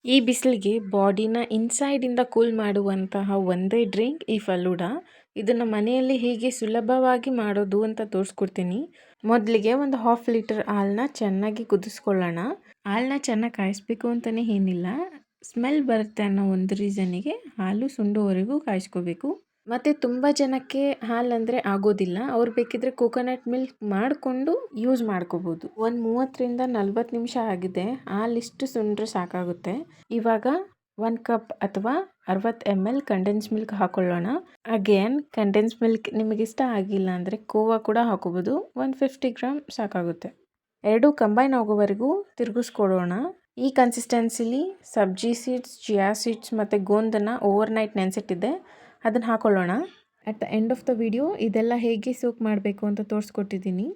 ಈ ಬಿಸಿಲಿಗೆ ಬಾಡಿನ ಇನ್ಸೈಡಿಂದ ಕೂಲ್ ಮಾಡುವಂತಹ ಒಂದೇ ಡ್ರಿಂಕ್ ಈ ಫಲೂಡಾ. ಇದನ್ನು ಮನೆಯಲ್ಲಿ ಹೇಗೆ ಸುಲಭವಾಗಿ ಮಾಡೋದು ಅಂತ ತೋರಿಸ್ಕೊಡ್ತೀನಿ. ಮೊದಲಿಗೆ ಒಂದು 1/2 ಲೀಟರ್ ಹಾಲನ್ನ ಚೆನ್ನಾಗಿ ಕುದಿಸ್ಕೊಳ್ಳೋಣ. ಹಾಲನ್ನ ಚೆನ್ನಾಗಿ ಕಾಯಿಸ್ಬೇಕು ಅಂತಲೇ ಏನಿಲ್ಲ, ಸ್ಮೆಲ್ ಬರುತ್ತೆ ಅನ್ನೋ ಒಂದು ರೀಸನ್ನಿಗೆ ಹಾಲು ಸುಂಡೋವರೆಗೂ ಕಾಯಿಸ್ಕೋಬೇಕು. ಮತ್ತು ತುಂಬ ಜನಕ್ಕೆ ಹಾಲು ಅಂದರೆ ಆಗೋದಿಲ್ಲ, ಅವ್ರು ಬೇಕಿದ್ರೆ ಕೋಕೋನಟ್ ಮಿಲ್ಕ್ ಮಾಡಿಕೊಂಡು ಯೂಸ್ ಮಾಡ್ಕೋಬೋದು. ಒಂದು 30ರಿಂದ 40 ನಿಮಿಷ ಆಗಿದೆ, ಹಾಲಿಷ್ಟು ಸುಂಡ್ರೆ ಸಾಕಾಗುತ್ತೆ. ಇವಾಗ 1 ಕಪ್ ಅಥವಾ 60 ml ಕಂಡೆನ್ಸ್ ಮಿಲ್ಕ್ ಹಾಕೊಳ್ಳೋಣ. ಅಗೇನ್ ಕಂಡೆನ್ಸ್ ಮಿಲ್ಕ್ ನಿಮಗೆ ಇಷ್ಟ ಆಗಿಲ್ಲ ಅಂದರೆ ಕೋವಾ ಕೂಡ ಹಾಕೋಬೋದು. 150 ಗ್ರಾಮ್ ಸಾಕಾಗುತ್ತೆ. ಎರಡು ಕಂಬೈನ್ ಆಗೋವರೆಗೂ ತಿರುಗಿಸ್ಕೊಡೋಣ. ಈ ಕನ್ಸಿಸ್ಟೆನ್ಸಿಲಿ ಸಬ್ಜಿ ಸೀಡ್ಸ್, ಚಿಯಾ ಸೀಡ್ಸ್ ಮತ್ತು ಗೋಂದನ್ನು ಓವರ್ನೈಟ್ ನೆನೆಸಿಟ್ಟಿದ್ದೆ, ಅದನ್ನು ಹಾಕೊಳ್ಳೋಣ. At the end of the video ಇದೆಲ್ಲ ಹೇಗೆ ಸೋಕ್ ಮಾಡಬೇಕು ಅಂತ ತೋರಿಸ್ಕೊಟ್ಟಿದ್ದೀನಿ.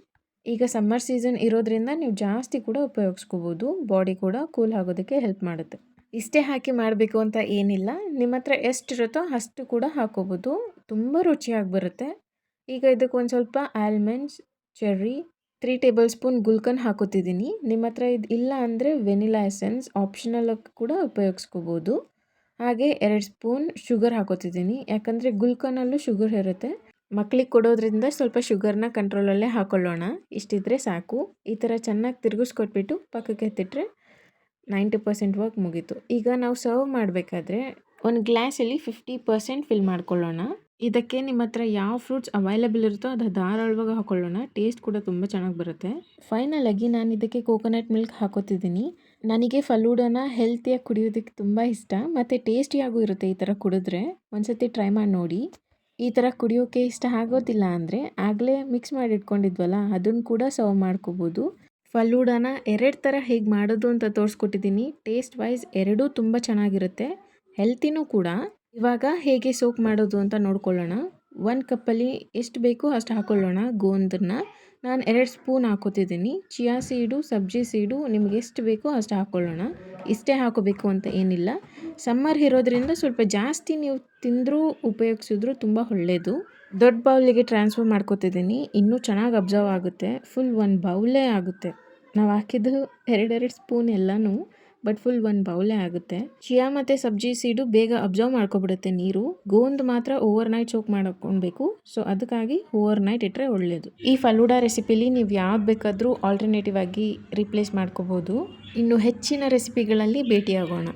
ಈಗ ಸಮ್ಮರ್ ಸೀಸನ್ ಇರೋದ್ರಿಂದ ನೀವು ಜಾಸ್ತಿ ಕೂಡ ಉಪಯೋಗಿಸ್ಕೋಬೋದು, ಬಾಡಿ ಕೂಡ ಕೂಲ್ ಆಗೋದಕ್ಕೆ ಹೆಲ್ಪ್ ಮಾಡುತ್ತೆ. ಇಷ್ಟೇ ಹಾಕಿ ಮಾಡಬೇಕು ಅಂತ ಏನಿಲ್ಲ, ನಿಮ್ಮ ಹತ್ರ ಎಷ್ಟಿರುತ್ತೋ ಅಷ್ಟು ಕೂಡ ಹಾಕೋಬೋದು, ತುಂಬ ರುಚಿಯಾಗಿ ಬರುತ್ತೆ. ಈಗ ಇದಕ್ಕೆ ಒಂದು ಸ್ವಲ್ಪ ಆಲ್ಮಂಡ್ಸ್, ಚೆರ್ರಿ, 3 ಟೇಬಲ್ ಸ್ಪೂನ್ ಗುಲ್ಕನ್ ಹಾಕೋತಿದ್ದೀನಿ. ನಿಮ್ಮ ಹತ್ರ ಇದು ಇಲ್ಲ ಅಂದರೆ ವೆನಿಲಾ ಎಸೆನ್ಸ್ ಆಪ್ಷನಲ್ ಕೂಡ ಉಪಯೋಗಿಸ್ಕೋಬೋದು. ಹಾಗೆ 2 ಸ್ಪೂನ್ ಶುಗರ್ ಹಾಕೋತಿದ್ದೀನಿ, ಯಾಕಂದರೆ ಗುಲ್ಕನಲ್ಲೂ ಶುಗರ್ ಇರುತ್ತೆ. ಮಕ್ಕಳಿಗೆ ಕೊಡೋದ್ರಿಂದ ಸ್ವಲ್ಪ ಶುಗರ್ನ ಕಂಟ್ರೋಲಲ್ಲೇ ಹಾಕೊಳ್ಳೋಣ. ಇಷ್ಟಿದ್ರೆ ಸಾಕು. ಈ ಥರ ಚೆನ್ನಾಗಿ ತಿರುಗಿಸ್ಕೊಟ್ಬಿಟ್ಟು ಪಕ್ಕಕ್ಕೆ ಎತ್ತಿಟ್ರೆ 90% ವರ್ಕ್ ಮುಗೀತು. ಈಗ ನಾವು ಸರ್ವ್ ಮಾಡಬೇಕಾದ್ರೆ ಒಂದು ಗ್ಲಾಸಲ್ಲಿ 50% ಫಿಲ್ ಮಾಡ್ಕೊಳ್ಳೋಣ. ಇದಕ್ಕೆ ನಿಮ್ಮ ಹತ್ರ ಯಾವ ಫ್ರೂಟ್ಸ್ ಅವೈಲೇಬಲ್ ಇರುತ್ತೋ ಅದು ಧಾರಾಳವಾಗಿ ಹಾಕೊಳ್ಳೋಣ. ಟೇಸ್ಟ್ ಕೂಡ ತುಂಬ ಚೆನ್ನಾಗಿ ಬರುತ್ತೆ. ಫೈನಲ್ ಆಗಿ ನಾನು ಇದಕ್ಕೆ ಕೋಕೋನಟ್ ಮಿಲ್ಕ್ ಹಾಕೋತಿದ್ದೀನಿ. ನನಗೆ ಫಲೂಡಾನ ಹೆಲ್ತಿಯಾಗಿ ಕುಡಿಯೋದಕ್ಕೆ ತುಂಬ ಇಷ್ಟ ಮತ್ತು ಟೇಸ್ಟಿಯಾಗೂ ಇರುತ್ತೆ. ಈ ಥರ ಕುಡಿದ್ರೆ ಒಂದ್ಸತಿ ಟ್ರೈ ಮಾಡಿ ನೋಡಿ. ಈ ಥರ ಕುಡಿಯೋಕ್ಕೆ ಇಷ್ಟ ಆಗೋದಿಲ್ಲ ಅಂದರೆ ಆಗಲೇ ಮಿಕ್ಸ್ ಮಾಡಿ ಇಟ್ಕೊಂಡಿದ್ವಲ್ಲ, ಅದನ್ನು ಕೂಡ ಸರ್ವ್ ಮಾಡ್ಕೋಬೋದು. ಫಲೂಡಾನ 2 ಥರ ಹೇಗೆ ಮಾಡೋದು ಅಂತ ತೋರಿಸ್ಕೊಟ್ಟಿದ್ದೀನಿ. ಟೇಸ್ಟ್ ವೈಸ್ ಎರಡೂ ತುಂಬ ಚೆನ್ನಾಗಿರುತ್ತೆ, ಹೆಲ್ತಿನೂ ಕೂಡ. ಇವಾಗ ಹೇಗೆ ಸೋಕ್ ಮಾಡೋದು ಅಂತ ನೋಡ್ಕೊಳ್ಳೋಣ. 1 ಕಪ್ಪಲ್ಲಿ ಎಷ್ಟು ಬೇಕೋ ಅಷ್ಟು ಹಾಕೊಳ್ಳೋಣ. ಗೋಂದನ್ನು ನಾನು 2 ಸ್ಪೂನ್ ಹಾಕೋತಿದ್ದೀನಿ. ಚಿಯಾ ಸೀಡು, ಸಬ್ಜಿ ಸೀಡು ನಿಮ್ಗೆ ಎಷ್ಟು ಬೇಕೋ ಅಷ್ಟು ಹಾಕ್ಕೊಳ್ಳೋಣ. ಇಷ್ಟೇ ಹಾಕೋಬೇಕು ಅಂತ ಏನಿಲ್ಲ. ಸಮ್ಮರ್ ಇರೋದ್ರಿಂದ ಸ್ವಲ್ಪ ಜಾಸ್ತಿ ನೀವು ತಿಂದರೂ ಉಪಯೋಗಿಸಿದ್ರು ತುಂಬ ಒಳ್ಳೆಯದು. ದೊಡ್ಡ ಬೌಲಿಗೆ ಟ್ರಾನ್ಸ್ಫರ್ ಮಾಡ್ಕೋತಿದ್ದೀನಿ, ಇನ್ನೂ ಚೆನ್ನಾಗಿ ಅಬ್ಸರ್ವ್ ಆಗುತ್ತೆ. ಫುಲ್ 1 ಬೌಲೇ ಆಗುತ್ತೆ. ನಾವು ಹಾಕಿದ್ದು 2 ಸ್ಪೂನ್ ಎಲ್ಲನೂ, ಬಟ್ ಫುಲ್ 1 ಬೌಲೇ ಆಗುತ್ತೆ. ಚಿಯಾ ಮತ್ತು ಸಬ್ಜಿ ಸೀಡು ಬೇಗ ಅಬ್ಸರ್ವ್ ಮಾಡ್ಕೊಬಿಡುತ್ತೆ ನೀರು. ಗೋಂದ್ ಮಾತ್ರ ಓವರ್ ನೈಟ್ ಸೋಕ್ ಮಾಡ್ಕೊಳ್ಬೇಕು. ಸೊ ಅದಕ್ಕಾಗಿ ಓವರ್ ನೈಟ್ ಇಟ್ಟರೆ ಒಳ್ಳೆಯದು. ಈ ಫಲೂಡಾ ರೆಸಿಪಿಲಿ ನೀವು ಯಾವ್ದು ಬೇಕಾದರೂ ಆಲ್ಟರ್ನೇಟಿವ್ ಆಗಿ ರಿಪ್ಲೇಸ್ ಮಾಡ್ಕೋಬೋದು. ಇನ್ನು ಹೆಚ್ಚಿನ ರೆಸಿಪಿಗಳಲ್ಲಿ ಭೇಟಿಯಾಗೋಣ.